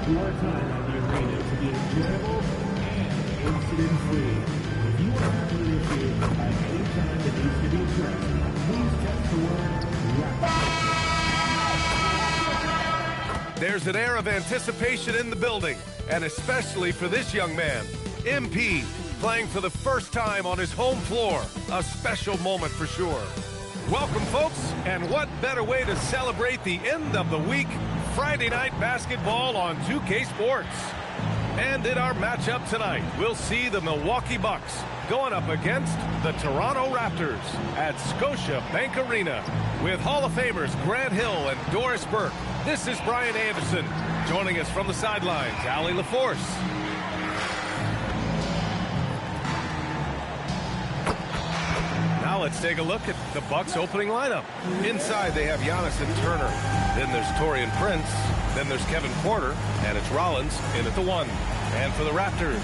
your time at the arena to be enjoyable and incident-free. If you are having issues at any time that needs to be addressed, please text the word RAP. There's an air of anticipation in the building, and especially for this young man, MP, playing for the first time on his home floor. A special moment for sure. Welcome, folks, and what better way to celebrate the end of the week? Friday night basketball on 2K Sports. And in our matchup tonight, we'll see the Milwaukee Bucks going up against the Toronto Raptors at Scotiabank Arena with Hall of Famers Grant Hill and Doris Burke. This is Brian Anderson. Joining us from the sidelines, Allie LaForce. Now let's take a look at the Bucks opening lineup. Inside they have Giannis and Turner. Then there's Taurean Prince. Then there's Kevin Porter. And it's Rollins in at the 1. And for the Raptors,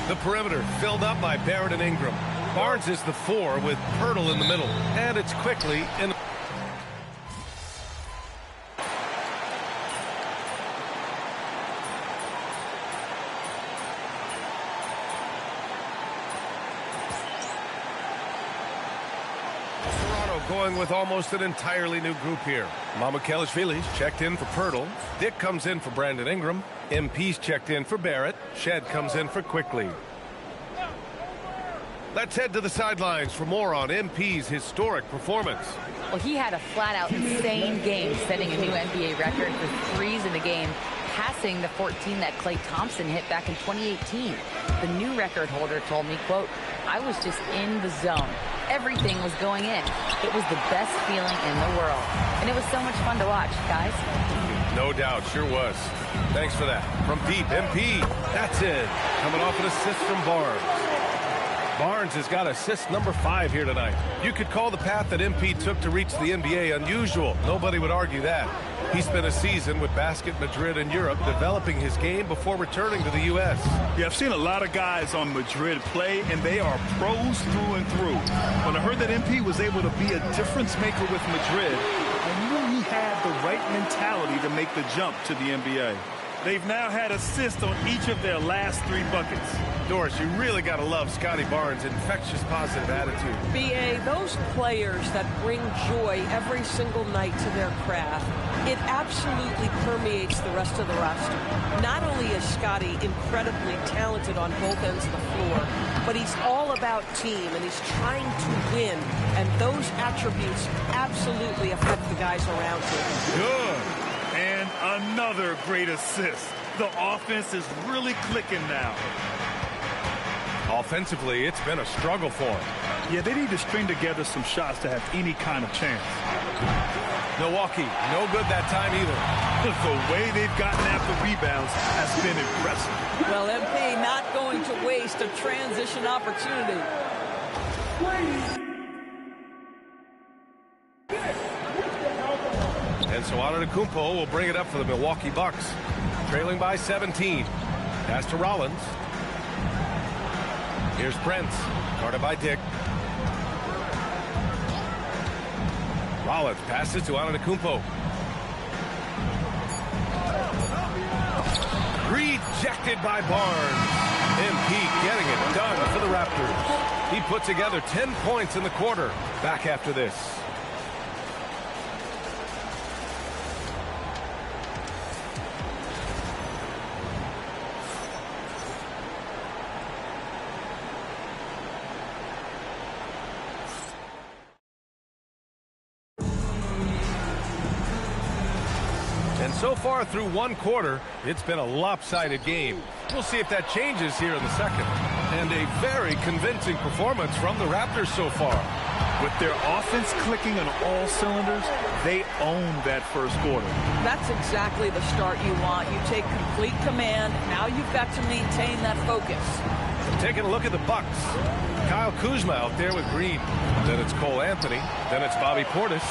the perimeter filled up by Barrett and Ingram. Barnes is the 4 with Poeltl in the middle. And it's quickly in. Going with almost an entirely new group here. Mamukelashvili's checked in for Poeltl. Dick comes in for Brandon Ingram. MP's checked in for Barrett. Shed comes in for Quickly. Let's head to the sidelines for more on MP's historic performance. Well, he had a flat-out insane game, setting a new NBA record for threes in the game, passing the 14 that Klay Thompson hit back in 2018. The new record holder told me, quote, "I was just in the zone. Everything was going in. It was the best feeling in the world." And it was so much fun to watch, guys. No doubt, sure was. Thanks for that. From deep, MP. That's it. Coming off an assist from Barnes. Barnes has got assist number 5 here tonight. You could call the path that MP took to reach the NBA unusual. Nobody would argue that. He spent a season with Basket Madrid in Europe developing his game before returning to the U.S. Yeah, I've seen a lot of guys on Madrid play, and they are pros through and through. When I heard that MP was able to be a difference maker with Madrid, I knew he had the right mentality to make the jump to the NBA. They've now had assists on each of their last 3 buckets. Doris, you really got to love Scotty Barnes' infectious positive attitude. B.A., those players that bring joy every single night to their craft, it absolutely permeates the rest of the roster. Not only is Scotty incredibly talented on both ends of the floor, but he's all about team, and he's trying to win, and those attributes absolutely affect the guys around him. Good. And another great assist. The offense is really clicking now. Offensively, it's been a struggle for him. Yeah, they need to string together some shots to have any kind of chance. Milwaukee, no good that time either. The way they've gotten after rebounds has been impressive. Well, MP not going to waste a transition opportunity. And so Antetokounmpo will bring it up for the Milwaukee Bucks. Trailing by 17. Pass to Rollins. Here's Prince. Guarded by Dick. Rollins passes to Antetokounmpo. Rejected by Barnes. MP getting it done for the Raptors. He put together 10 points in the quarter. Back after this. So far through one quarter, it's been a lopsided game. We'll see if that changes here in the second. And a very convincing performance from the Raptors so far. With their offense clicking on all cylinders, they own that first quarter. That's exactly the start you want. You take complete command. Now you've got to maintain that focus. Taking a look at the Bucks. Kyle Kuzma out there with Green. Then it's Cole Anthony. Then it's Bobby Portis.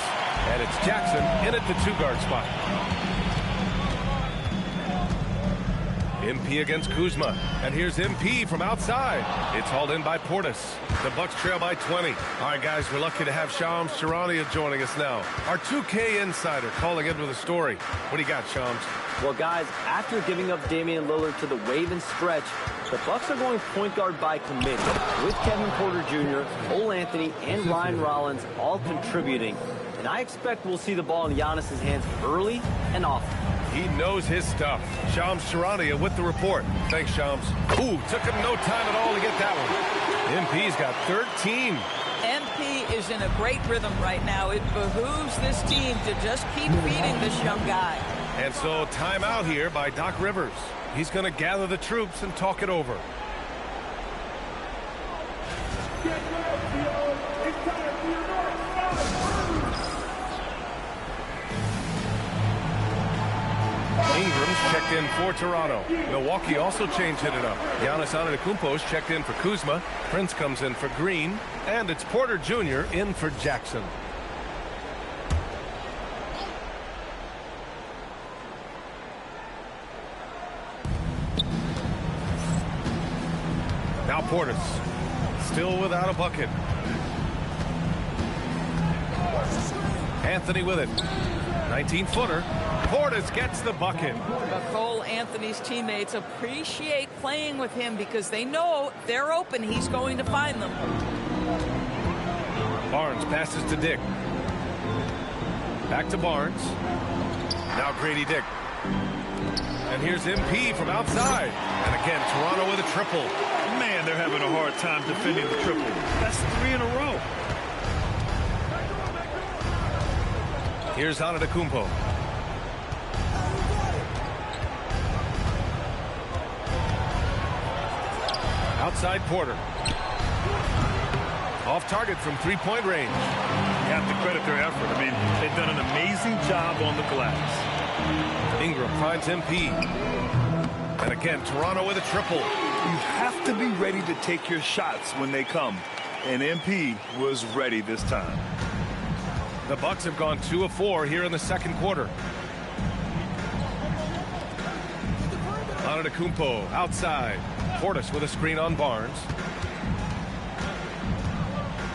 And it's Jackson in at the 2-guard spot. MP against Kuzma. And here's MP from outside. It's hauled in by Portis. The Bucks trail by 20. All right, guys, we're lucky to have Shams Charania joining us now. Our 2K insider calling in with a story. What do you got, Shams? Well, guys, after giving up Damian Lillard to the Ravens stretch, the Bucks are going point guard by committee, with Kevin Porter Jr., Cole Anthony, and Ryan Rollins all contributing. And I expect we'll see the ball in Giannis' hands early and often. He knows his stuff. Shams Charania with the report. Thanks, Shams. Ooh, took him no time at all to get that one. MP's got 13. MP is in a great rhythm right now. It behooves this team to just keep feeding this young guy. And so timeout here by Doc Rivers. He's going to gather the troops and talk it over. Ingram's checked in for Toronto. Milwaukee also changed it up. Giannis Antetokounmpo's checked in for Kuzma. Prince comes in for Green. And it's Porter Jr. in for Jackson. Now Portis, still without a bucket. Anthony with it. 19-footer. Portis gets the bucket. Cole Anthony's teammates appreciate playing with him because they know if they're open, he's going to find them. Barnes passes to Dick. Back to Barnes. Now Grady Dick. And here's MP from outside. And again, Toronto with a triple. Man, they're having a hard time defending the triple. That's 3 in a row. Here's Antetokounmpo. Outside Porter. Off target from three-point range. You have to credit their effort. I mean, they've done an amazing job on the glass. Ingram finds MP. And again, Toronto with a triple. You have to be ready to take your shots when they come. And MP was ready this time. The Bucks have gone 2 of 4 here in the second quarter. Antetokounmpo outside. Portis with a screen on Barnes.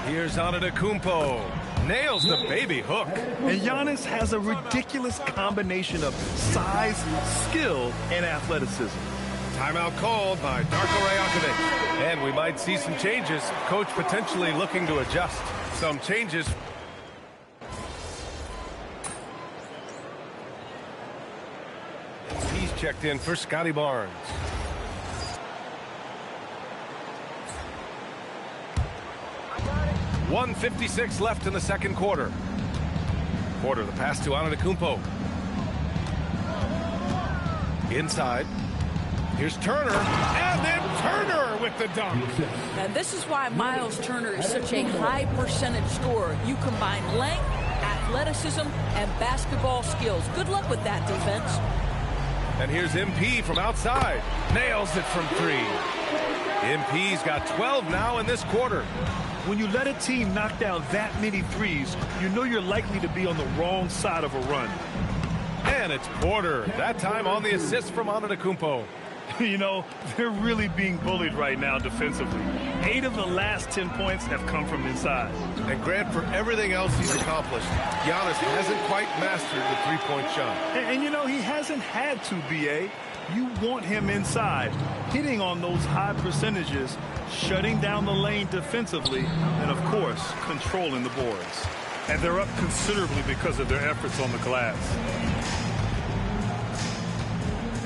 Here's Antetokounmpo. Nails the baby hook. And Giannis has a ridiculous combination of size, skill, and athleticism. Timeout called by Darko Rajakovic. And we might see some changes. Coach potentially looking to adjust. Some changes. He's checked in for Scotty Barnes. .156 left in the second quarter. Porter, the pass to Antetokounmpo. Inside. Here's Turner, and then Turner with the dunk. And this is why Miles Turner is such a high percentage scorer. You combine length, athleticism, and basketball skills. Good luck with that, defense. And here's MP from outside. Nails it from 3. MP's got 12 now in this quarter. When you let a team knock down that many threes, you know you're likely to be on the wrong side of a run. And it's Porter, that time on the assist from Antetokounmpo. You know, they're really being bullied right now defensively. 8 of the last 10 points have come from inside. And Grant, for everything else he's accomplished, Giannis hasn't quite mastered the three-point shot. And you know, he hasn't had to, B.A. You want him inside, hitting on those high percentages, shutting down the lane defensively, and, of course, controlling the boards. And they're up considerably because of their efforts on the glass.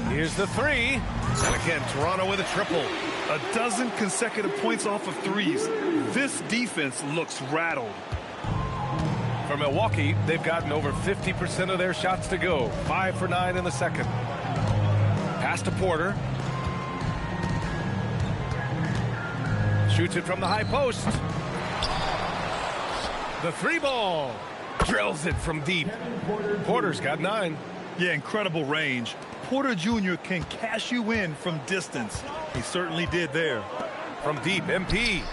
Here's the 3. And again, Toronto with a triple. A dozen consecutive points off of threes. This defense looks rattled. For Milwaukee, they've gotten over 50% of their shots to go. 5 for 9 in the second. Pass to Porter. Shoots it from the high post. The 3-ball. Drills it from deep. Porter's got 9. Yeah, incredible range. Porter Jr. can cash you in from distance. He certainly did there. From deep, MP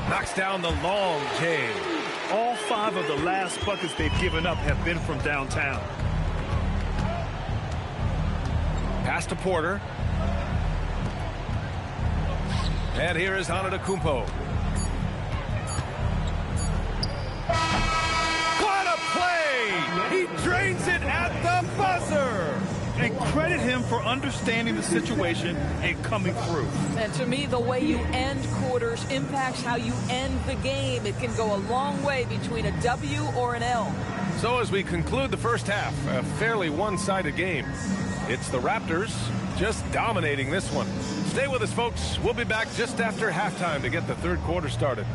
knocks down the long J. All 5 of the last buckets they've given up have been from downtown. Pass to Porter. And here is Antetokounmpo. What a play! He drains it at the buzzer! And credit him for understanding the situation and coming through. And to me, the way you end quarters impacts how you end the game. It can go a long way between a W or an L. So as we conclude the first half, a fairly one-sided game. It's the Raptors just dominating this one. Stay with us, folks. We'll be back just after halftime to get the third quarter started.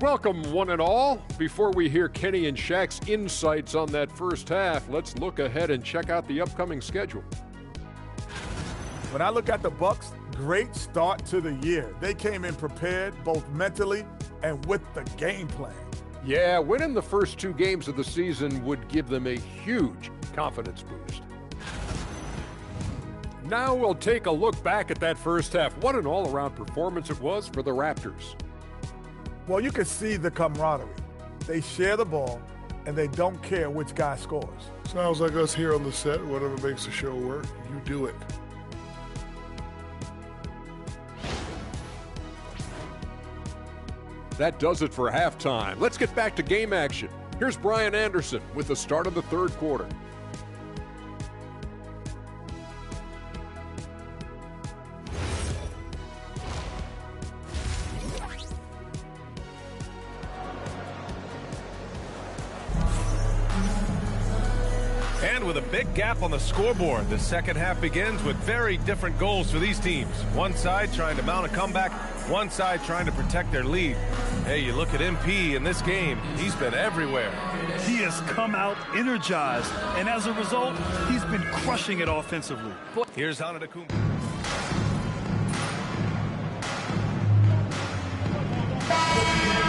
Welcome, one and all. Before we hear Kenny and Shaq's insights on that first half, let's look ahead and check out the upcoming schedule. When I look at the Bucks, great start to the year. They came in prepared both mentally and with the game plan. Yeah, winning the first 2 games of the season would give them a huge confidence boost. Now we'll take a look back at that first half. What an all-around performance it was for the Raptors. Well, you can see the camaraderie. They share the ball, and they don't care which guy scores. Sounds like us here on the set. Whatever makes the show work, you do it. That does it for halftime. Let's get back to game action. Here's Brian Anderson with the start of the third quarter. And with a big gap on the scoreboard, the second half begins with very different goals for these teams. One side trying to mount a comeback, one side trying to protect their lead. Hey, you look at MP in this game, he's been everywhere. He has come out energized, and as a result, he's been crushing it offensively. Here's Antetokounmpo.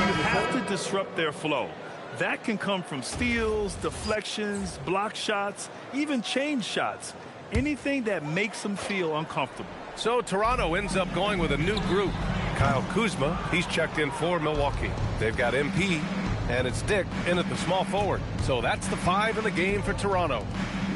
You have to disrupt their flow. That can come from steals, deflections, block shots, even change shots. Anything that makes them feel uncomfortable. So Toronto ends up going with a new group. Kyle Kuzma, he's checked in for Milwaukee. They've got MP, and it's Dick in at the small forward. So that's the 5 in the game for Toronto.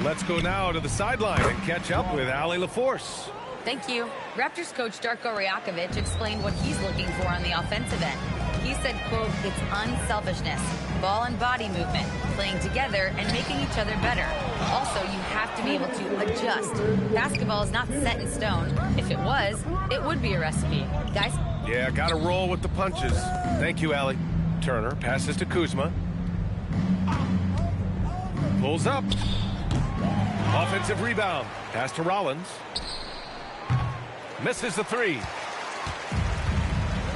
Let's go now to the sideline and catch up with Allie LaForce. Thank you. Raptors coach Darko Rajakovic explained what he's looking for on the offensive end. He said, quote, it's unselfishness, ball and body movement, playing together and making each other better. Also, you have to be able to adjust. Basketball is not set in stone. If it was, it would be a recipe. Guys? Yeah, got to roll with the punches. Thank you, Allie. Turner passes to Kuzma. Pulls up. Offensive rebound. Pass to Rollins. Misses the 3.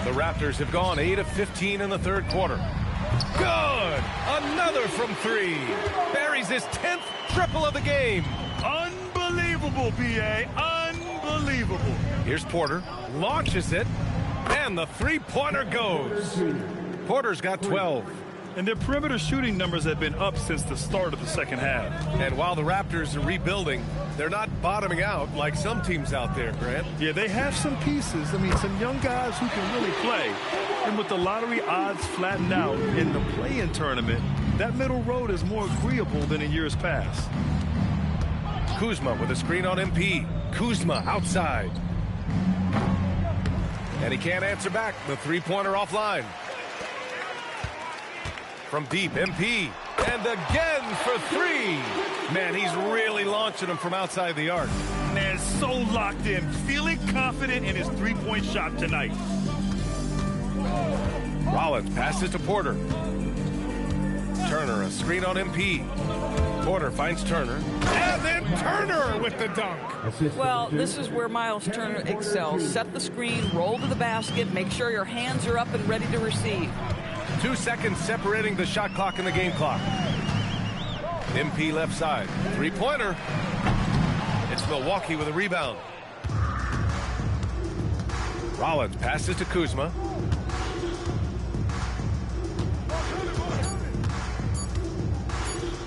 The Raptors have gone 8 of 15 in the third quarter. Good! Another from 3. Buries his 10th triple of the game. Unbelievable, B.A. Unbelievable. Here's Porter. Launches it. And the three-pointer goes. Porter's got 12. And their perimeter shooting numbers have been up since the start of the second half. And while the Raptors are rebuilding, they're not bottoming out like some teams out there, Grant. Yeah, they have some pieces. I mean, some young guys who can really play. And with the lottery odds flattened out in the play-in tournament, that middle road is more agreeable than in years past. Kuzma with a screen on MP. Kuzma outside. And he can't answer back. The three-pointer offline. From deep, MP. And again for 3. Man, he's really launching them from outside the arc. Man, so locked in, feeling confident in his three-point shot tonight. Rollins passes to Porter. Turner, a screen on MP. Porter finds Turner. And then Turner with the dunk. Well, this is where Miles Turner excels. Set the screen, roll to the basket, make sure your hands are up and ready to receive. 2 seconds separating the shot clock and the game clock. MP left side. Three-pointer. It's Milwaukee with a rebound. Rollins passes to Kuzma.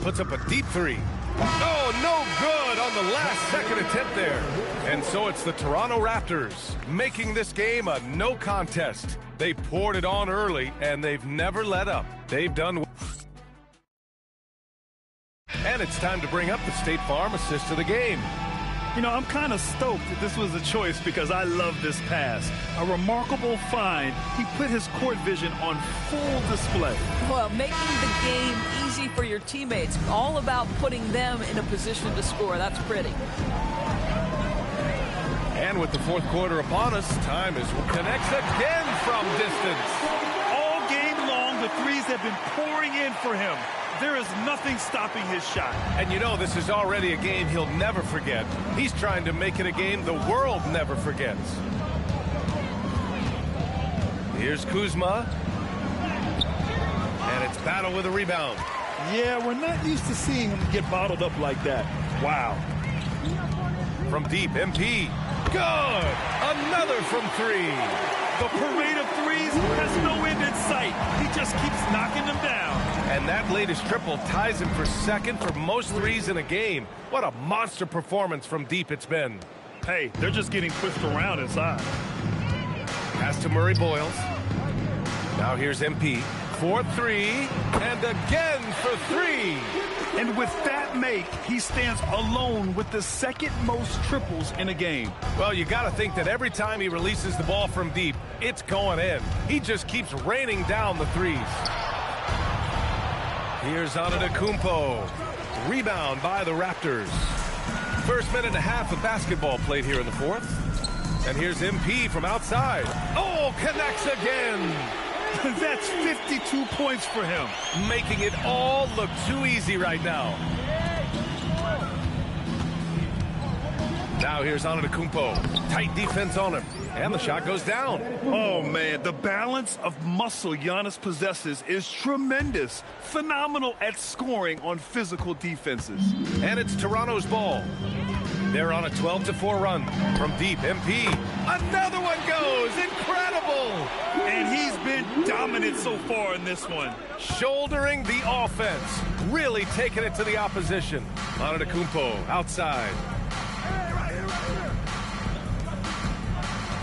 Puts up a deep 3. Oh, no good on the last-second attempt there. And so it's the Toronto Raptors making this game a no contest. They poured it on early, and they've never let up. They've done. And it's time to bring up the State Farm assist of the game. You know, I'm kind of stoked that this was a choice because I love this pass. A remarkable find. He put his court vision on full display. Well, making the game easy for your teammates. All about putting them in a position to score. That's pretty. And with the fourth quarter upon us, time is connects again from distance. All game long, the threes have been pouring in for him. There is nothing stopping his shot. And you know, this is already a game he'll never forget. He's trying to make it a game the world never forgets. Here's Kuzma. And it's battle with a rebound. Yeah, we're not used to seeing him get bottled up like that. Wow. From deep, MP. Good! Another from three. The parade of threes has no end in sight. He just keeps knocking them down. And that latest triple ties him for second for most threes in a game. What a monster performance from deep it's been. Hey, they're just getting pushed around inside. Pass to Murray Boyles. Now here's MP. 4-3, and again for three. And with that make, he stands alone with the second most triples in a game. Well, you got to think that every time he releases the ball from deep, it's going in. He just keeps raining down the threes. Here's Antetokounmpo. Rebound by the Raptors. First minute and a half of basketball played here in the fourth. And here's MP from outside. Oh, connects again. That's 52 points for him. Making it all look too easy right now. Now here's Antetokounmpo. Tight defense on him. And the shot goes down. Oh, man, the balance of muscle Giannis possesses is tremendous. Phenomenal at scoring on physical defenses. And it's Toronto's ball. They're on a 12-4 run. From deep, MP. Another one goes. Incredible. And he's been dominant so far in this one. Shouldering the offense. Really taking it to the opposition. Antetokounmpo outside.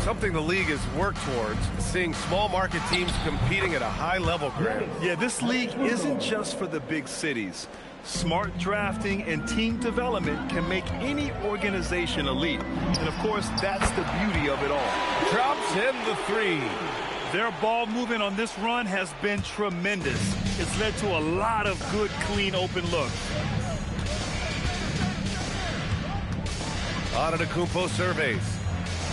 Something the league has worked towards, seeing small market teams competing at a high level, Grant. Yeah, this league isn't just for the big cities. Smart drafting and team development can make any organization elite. And, of course, that's the beauty of it all. Drops in the three. Their ball movement on this run has been tremendous. It's led to a lot of good, clean, open looks. Antetokounmpo surveys.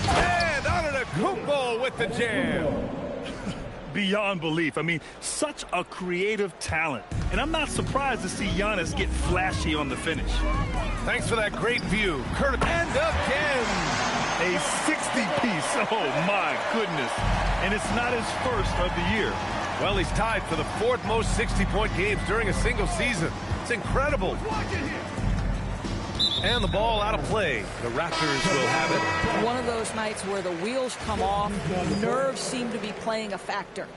And Antetokounmpo with the jam. Beyond belief. I mean, such a creative talent. And I'm not surprised to see Giannis get flashy on the finish. Thanks for that great view. Kurt, and again. A 60-piece. Oh, my goodness. And it's not his first of the year. Well, he's tied for the fourth most 60-point games during a single season. It's incredible. And the ball out of play. The Raptors will have it. One of those nights where the wheels come off, nerves seem to be playing a factor.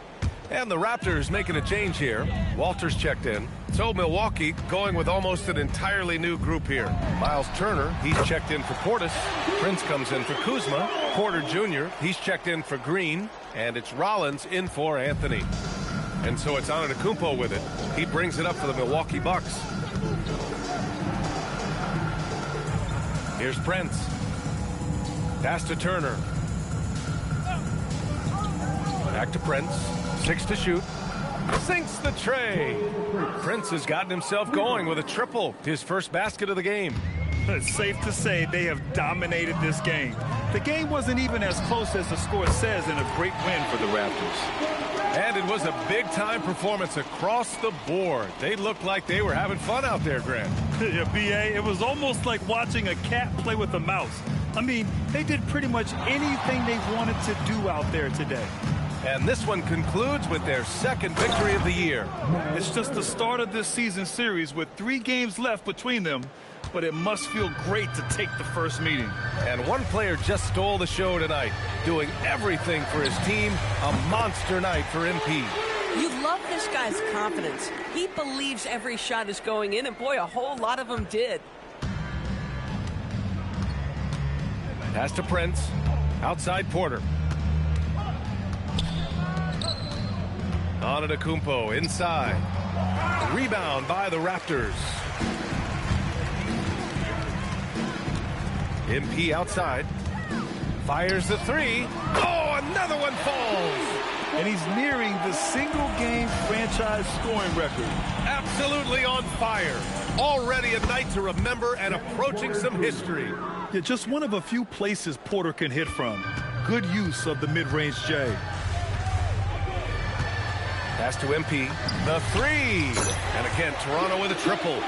And the Raptors making a change here. Walters checked in. So Milwaukee going with almost an entirely new group here. Miles Turner, he's checked in for Portis. Prince comes in for Kuzma. Porter Jr., he's checked in for Green. And it's Rollins in for Anthony. And so it's Antetokounmpo with it. He brings it up for the Milwaukee Bucks. Here's Prince. Pass to Turner. Back to Prince. 6 to shoot. Sinks the tray. Prince has gotten himself going with a triple. His first basket of the game. It's safe to say they have dominated this game. The game wasn't even as close as the score says, and a great win for the Raptors. And it was a big-time performance across the board. They looked like they were having fun out there, Grant. Yeah, B.A., it was almost like watching a cat play with a mouse. I mean, they did pretty much anything they wanted to do out there today. And this one concludes with their second victory of the year. It's just the start of this season series with 3 games left between them, but it must feel great to take the first meeting. And one player just stole the show tonight, doing everything for his team. A monster night for MP. You love this guy's confidence. He believes every shot is going in, and boy, a whole lot of them did. Pass to Prince. Outside Porter. Antetokounmpo inside. Rebound by the Raptors. MP outside. Fires the three. Oh, another one falls. And he's nearing the single-game franchise scoring record. Absolutely on fire. Already a night to remember and approaching some history. Yeah, just one of a few places Porter can hit from. Good use of the mid-range J. Pass to MP. The three. And again, Toronto with a triple.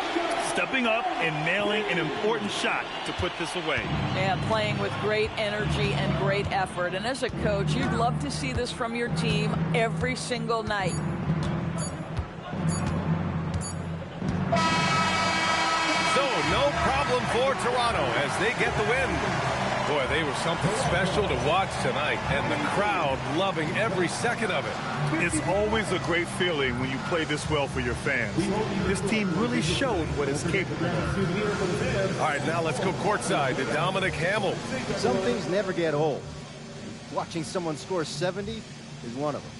Stepping up and nailing an important shot to put this away. Yeah, playing with great energy and great effort. And as a coach, you'd love to see this from your team every single night. So, no problem for Toronto as they get the win. Boy, they were something special to watch tonight, and the crowd loving every second of it. It's always a great feeling when you play this well for your fans. This team really showed what it's capable of. All right, now let's go courtside to Dominic Hamill. Some things never get old. Watching someone score 70 is one of them.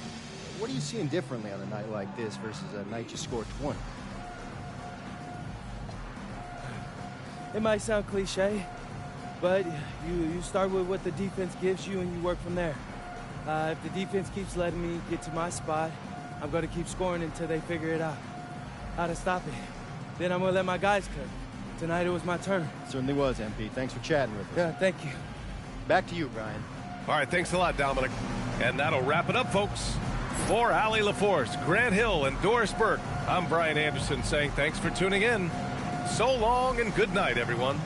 What are you seeing differently on a night like this versus a night you score 20? It might sound cliche, but you start with what the defense gives you and you work from there. If the defense keeps letting me get to my spot, I'm going to keep scoring until they figure it out, how to stop it. Then I'm going to let my guys cook. Tonight it was my turn. Certainly was, MP. Thanks for chatting with us. Yeah, thank you. Back to you, Brian. All right, thanks a lot, Dominic. And that'll wrap it up, folks. For Allie LaForce, Grant Hill, and Doris Burke, I'm Brian Anderson saying thanks for tuning in. So long and good night, everyone.